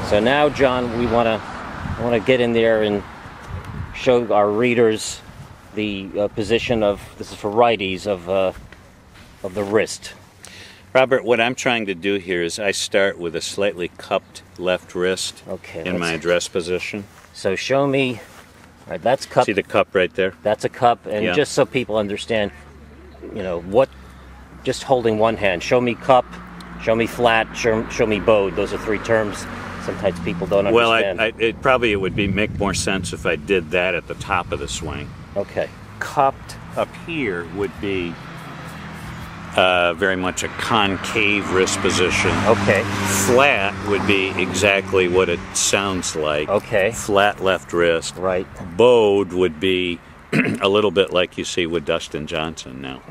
So now, John, I want to get in there and show our readers the position of, this is for righties, of the wrist. Robert, what I'm trying to do here is I start with a slightly cupped left wrist in my address position. So show me, all right, that's cupped. See the cup right there? That's a cup, and just so people understand, you know, just holding one hand. Show me cup, show me flat, show me bowed. Those are three terms sometimes people don't understand. Well, it would make more sense if I did that at the top of the swing. Okay. Cupped up here would be very much a concave wrist position. Okay. Flat would be exactly what it sounds like. Okay. Flat left wrist. Right. Bowed would be a little bit like you see with Dustin Johnson now.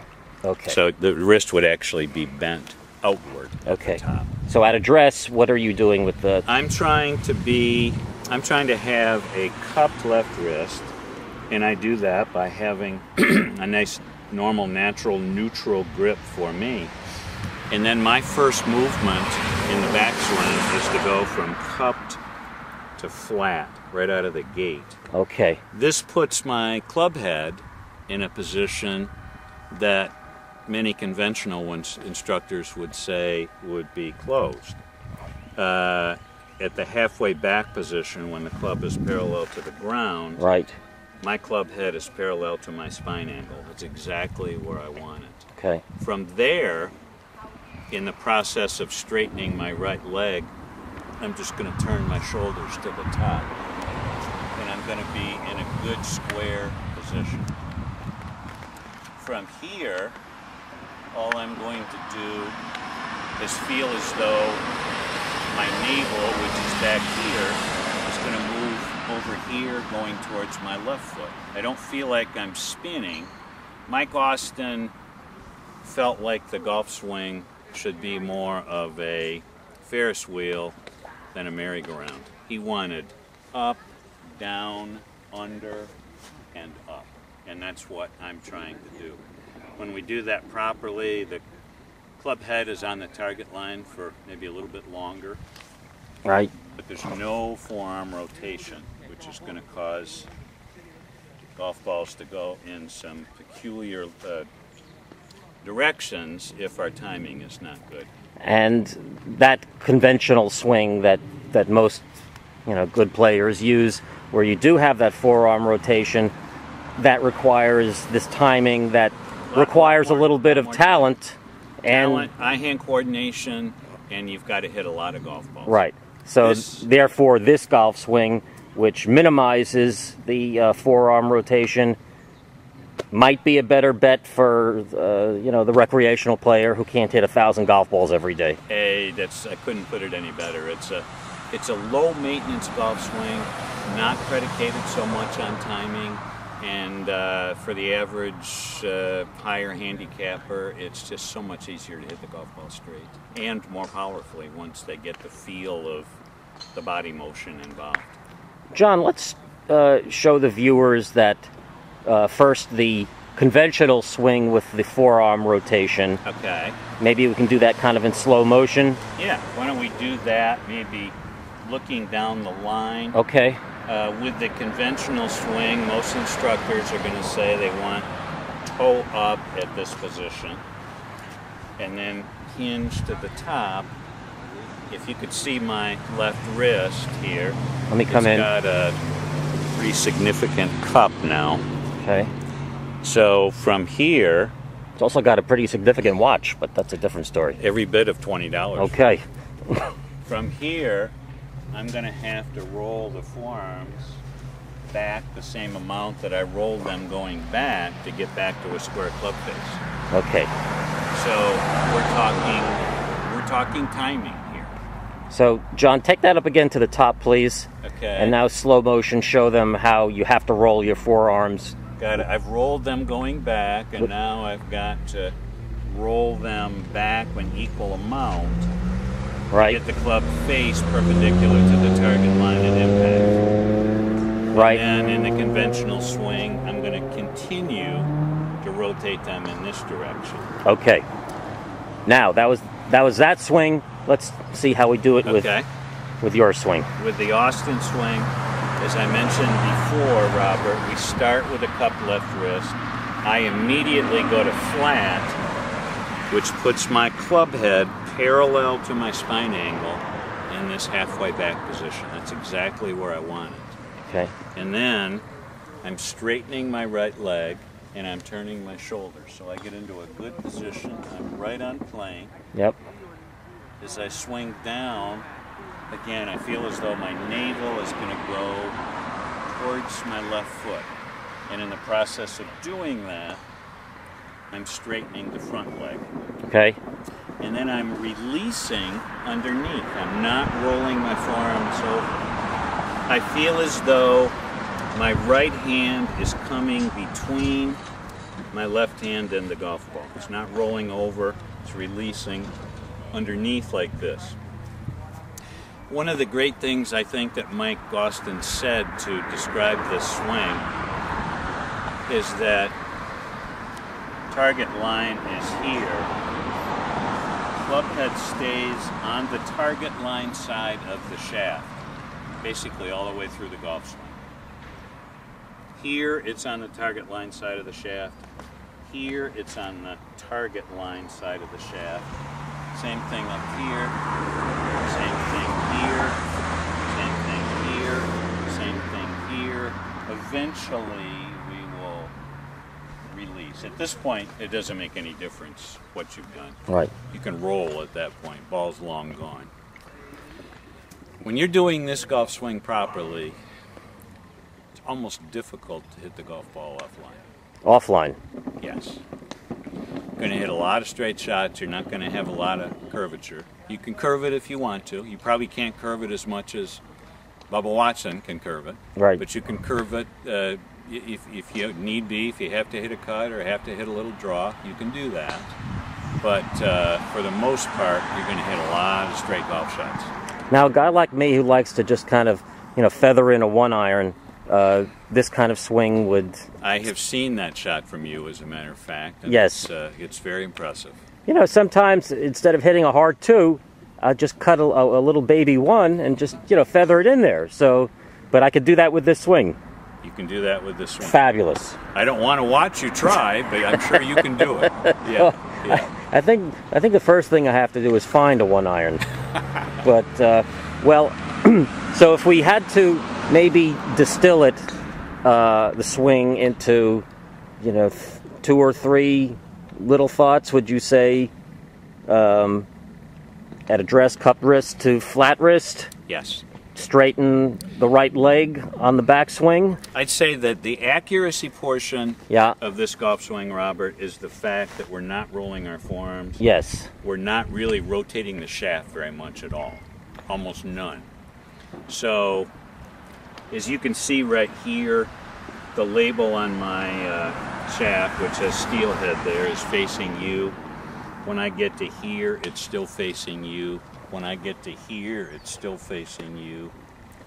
Okay. So the wrist would actually be bent outward at the top. So at address, what are you doing with the... I'm trying to have a cupped left wrist, and I do that by having a nice normal, natural, neutral grip for me. And then my first movement in the backswing is to go from cupped to flat right out of the gate. Okay. This puts my club head in a position that many conventional instructors would say would be closed. At the halfway back position, when the club is parallel to the ground, right, my club head is parallel to my spine angle. It's exactly where I want it. Okay. From there, in the process of straightening my right leg, I'm just going to turn my shoulders to the top. And I'm going to be in a good square position. From here, all I'm going to do is feel as though my navel, which is back here, is going to move over here going towards my left foot. I don't feel like I'm spinning. Mike Austin felt like the golf swing should be more of a Ferris wheel than a merry-go-round. He wanted up, down, under, and up. And that's what I'm trying to do. When we do that properly, the club head is on the target line for maybe a little bit longer. Right. But there's no forearm rotation, which is going to cause golf balls to go in some peculiar directions if our timing is not good. And that conventional swing that most, good players use, where you do have that forearm rotation, that requires this timing, that requires a little bit of talent. Talent, eye-hand coordination, and you've got to hit a lot of golf balls. Right. So therefore, this golf swing, which minimizes the forearm rotation, might be a better bet for the recreational player who can't hit 1,000 golf balls every day. Hey, I couldn't put it any better. It's a low maintenance golf swing, not predicated so much on timing, and for the average higher handicapper, it's just so much easier to hit the golf ball straight and more powerfully once they get the feel of the body motion involved. John, let's show the viewers that first the conventional swing with the forearm rotation. Okay. Maybe we can do that kind of in slow motion. Yeah, why don't we do that, maybe looking down the line. Okay. With the conventional swing, most instructors are going to say they want toe up at this position and then hinge to the top. If you could see my left wrist here, let me come in. It's got a pretty significant cup now. Okay. So from here, it's also got a pretty significant watch, but that's a different story. Every bit of $20. Okay. From here, I'm going to have to roll the forearms back the same amount that I rolled them going back to get back to a square club face. Okay. So we're talking timing here. So John, take that up again to the top, please. Okay. And now slow motion, show them how you have to roll your forearms. Got it. I've rolled them going back, and now I've got to roll them back an equal amount. Right. Get the club face perpendicular to the target line and impact. Right. And in the conventional swing, I'm going to continue to rotate them in this direction. Okay. Now that was that swing. Let's see how we do it with with your swing? With the Austin swing, as I mentioned before, Robert, we start with a cupped left wrist. I immediately go to flat, which puts my club head parallel to my spine angle in this halfway back position. That's exactly where I want it. Okay. And then I'm straightening my right leg and I'm turning my shoulder. So I get into a good position. I'm right on plane. Yep. As I swing down, again, I feel as though my navel is going to go towards my left foot. And in the process of doing that, I'm straightening the front leg. Okay. And then I'm releasing underneath. I'm not rolling my forearms over. I feel as though my right hand is coming between my left hand and the golf ball. It's not rolling over, it's releasing underneath like this. One of the great things I think that Mike Austin said to describe this swing is that target line is here. Club head stays on the target line side of the shaft, basically all the way through the golf swing. Here it's on the target line side of the shaft. Here it's on the target line side of the shaft. Same thing up here. Same thing here. Same thing here. Same thing here. Eventually we will release. At this point it doesn't make any difference what you've done. Right. You can roll at that point. Ball's long gone. When you're doing this golf swing properly, it's almost difficult to hit the golf ball offline. Offline. Yes. You're going to hit a lot of straight shots. You're not going to have a lot of curvature. You can curve it if you want to. You probably can't curve it as much as Bubba Watson can curve it. Right. But you can curve it if you need be. If you have to hit a cut or have to hit a little draw, you can do that. But for the most part, you're going to hit a lot of straight golf shots. Now, a guy like me who likes to just kind of, feather in a 1-iron, this kind of swing would... I have seen that shot from you, as a matter of fact. And yes. It's very impressive. Sometimes instead of hitting a hard 2, I just cut a little baby 1 and just, feather it in there. So, but I could do that with this swing. You can do that with this swing. Fabulous. I don't want to watch you try, but I'm sure you can do it. Yeah. Yeah. I think the first thing I have to do is find a 1-iron. But, so if we had to maybe distill it, the swing into, 2 or 3 little thoughts, would you say at address cup wrist to flat wrist? Yes. Straighten the right leg on the backswing? I'd say that the accuracy portion of this golf swing, Robert, is the fact that we're not rolling our forearms. Yes. We're not really rotating the shaft very much at all. Almost none. So, as you can see right here, the label on my shaft, which says steelhead there, is facing you. When I get to here, it's still facing you. When I get to here, it's still facing you.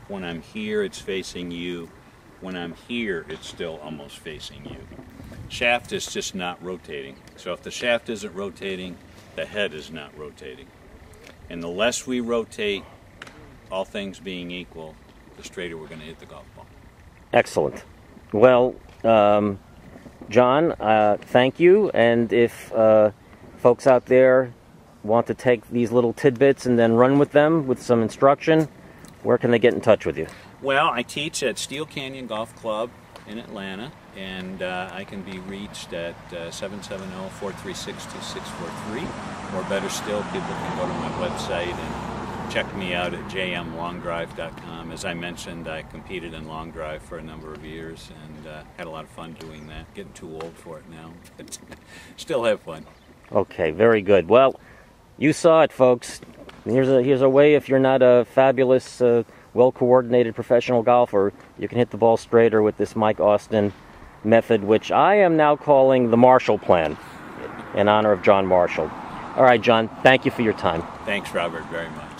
When I'm here, it's facing you. When I'm here, it's still almost facing you. Shaft is just not rotating. So if the shaft isn't rotating, the head is not rotating. And the less we rotate, all things being equal, the straighter we're going to hit the golf ball. Excellent. Well, John, thank you. And if folks out there want to take these little tidbits and then run with them with some instruction, where can they get in touch with you? Well, I teach at Steel Canyon Golf Club in Atlanta, and I can be reached at 770-436-2643, or better still, people can go to my website and check me out at jmlongdrive.com. As I mentioned, I competed in long drive for a number of years and had a lot of fun doing that. Getting too old for it now, but still have fun. Okay, very good. Well, you saw it, folks. Here's a way, if you're not a fabulous, well-coordinated professional golfer, you can hit the ball straighter with this Mike Austin method, which I am now calling the Marshall Plan, in honor of John Marshall. All right, John, thank you for your time. Thanks, Robert, very much.